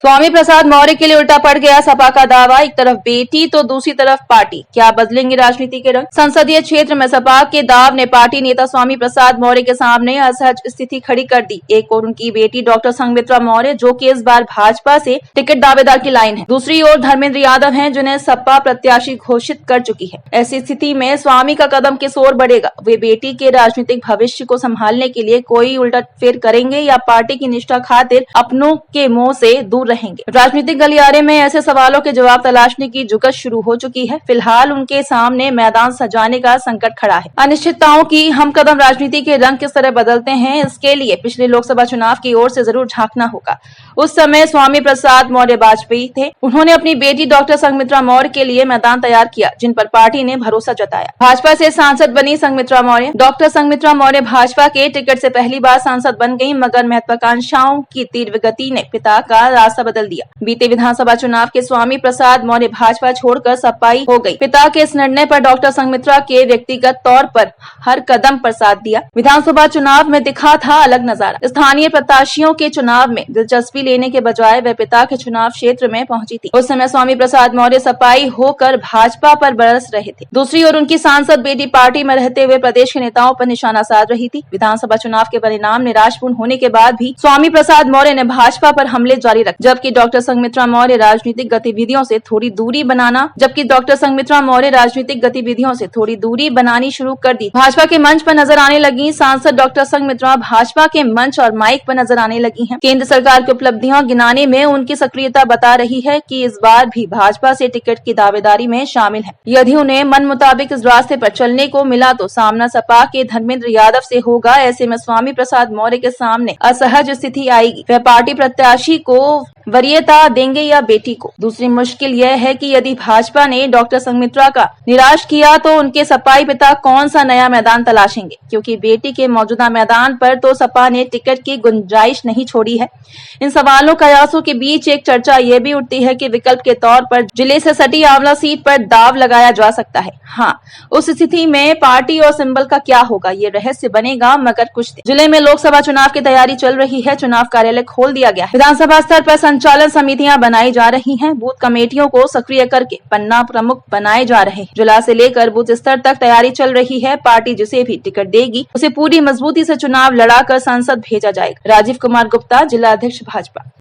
स्वामी प्रसाद मौर्य के लिए उल्टा पड़ गया सपा का दावा। एक तरफ बेटी तो दूसरी तरफ पार्टी, क्या बदलेंगे राजनीति के रंग। संसदीय क्षेत्र में सपा के दाव ने पार्टी नेता स्वामी प्रसाद मौर्य के सामने असहज स्थिति खड़ी कर दी। एक और उनकी बेटी डॉक्टर संघमित्रा मौर्य, जो कि इस बार भाजपा से टिकट दावेदार की लाइन है। दूसरी ओर धर्मेंद्र यादव हैं, जिन्हें सपा प्रत्याशी घोषित कर चुकी है। ऐसी स्थिति में स्वामी का कदम किस ओर बढ़ेगा। वे बेटी के राजनीतिक भविष्य को संभालने के लिए कोई उलटफेर करेंगे या पार्टी की निष्ठा खातिर अपनों के मुंह से दूर रहेंगे। राजनीतिक गलियारे में ऐसे सवालों के जवाब तलाशने की जुगत शुरू हो चुकी है। फिलहाल उनके सामने मैदान सजाने का संकट खड़ा है। अनिश्चितताओं की हम कदम राजनीति के रंग किस तरह बदलते हैं, इसके लिए पिछले लोकसभा चुनाव की ओर से जरूर झांकना होगा। उस समय स्वामी प्रसाद मौर्य वाजपेयी थे। उन्होंने अपनी बेटी डॉक्टर संघमित्रा मौर्य के लिए मैदान तैयार किया, जिन पर पार्टी ने भरोसा जताया। भाजपा से सांसद बनी संघमित्रा मौर्य। डॉक्टर संघमित्रा मौर्य भाजपा के टिकट से पहली बार सांसद बन गयी, मगर महत्वाकांक्षाओं की तीव्र गति ने पिता का रास्ता बदल दिया। बीते विधानसभा चुनाव के स्वामी प्रसाद मौर्य भाजपा छोड़कर सपाई हो गई। पिता के इस निर्णय पर डॉक्टर संघमित्रा के व्यक्तिगत तौर पर हर कदम पर साथ दिया। विधानसभा चुनाव में दिखा था अलग नजारा। स्थानीय प्रत्याशियों के चुनाव में दिलचस्पी लेने के बजाय वह पिता के चुनाव क्षेत्र में पहुंची थी। उस समय स्वामी प्रसाद मौर्य सपाई होकर भाजपा पर बरस रहे थे। दूसरी ओर उनकी सांसद बेटी पार्टी में रहते हुए प्रदेश के नेताओं पर निशाना साध रही थी। विधानसभा चुनाव के परिणाम निराशपूर्ण होने के बाद भी स्वामी प्रसाद मौर्य ने भाजपा पर हमले जारी रखे, जबकि डॉक्टर संघमित्रा मौर्य राजनीतिक गतिविधियों से थोड़ी दूरी बनानी शुरू कर दी। भाजपा के मंच पर नजर आने लगी। सांसद डॉक्टर संघमित्रा भाजपा के मंच और माइक पर नजर आने लगी हैं। केंद्र सरकार की उपलब्धियां गिनाने में उनकी सक्रियता बता रही है कि इस बार भी भाजपा से टिकट की दावेदारी में शामिल है। यदि उन्हें मन मुताबिक इस रास्ते पर चलने को मिला तो सामना सपा के धर्मेंद्र यादव से होगा। ऐसे में स्वामी प्रसाद मौर्य के सामने असहज स्थिति आएगी। वह पार्टी प्रत्याशी को वरीयता देंगे या बेटी को। दूसरी मुश्किल यह है कि यदि भाजपा ने डॉक्टर संघमित्रा का निराश किया तो उनके सपाई पिता कौन सा नया मैदान तलाशेंगे, क्योंकि बेटी के मौजूदा मैदान पर तो सपा ने टिकट की गुंजाइश नहीं छोड़ी है। इन सवालों कयासों के बीच एक चर्चा ये भी उठती है कि विकल्प के तौर पर जिले से सटी आंवला सीट पर दाव लगाया जा सकता है। हाँ, उस स्थिति में पार्टी और सिंबल का क्या होगा ये रहस्य बनेगा। मगर कुछ जिले में लोकसभा चुनाव की तैयारी चल रही है। चुनाव कार्यालय खोल दिया गया है। विधानसभा स्तर पर संचालन समितियां बनाई जा रही हैं। बूथ कमेटियों को सक्रिय करके पन्ना प्रमुख बनाए जा रहे हैं। जिला से लेकर बूथ स्तर तक तैयारी चल रही है। पार्टी जिसे भी टिकट देगी उसे पूरी मजबूती से चुनाव लड़ाकर संसद भेजा जाएगा। राजीव कुमार गुप्ता, जिला अध्यक्ष भाजपा।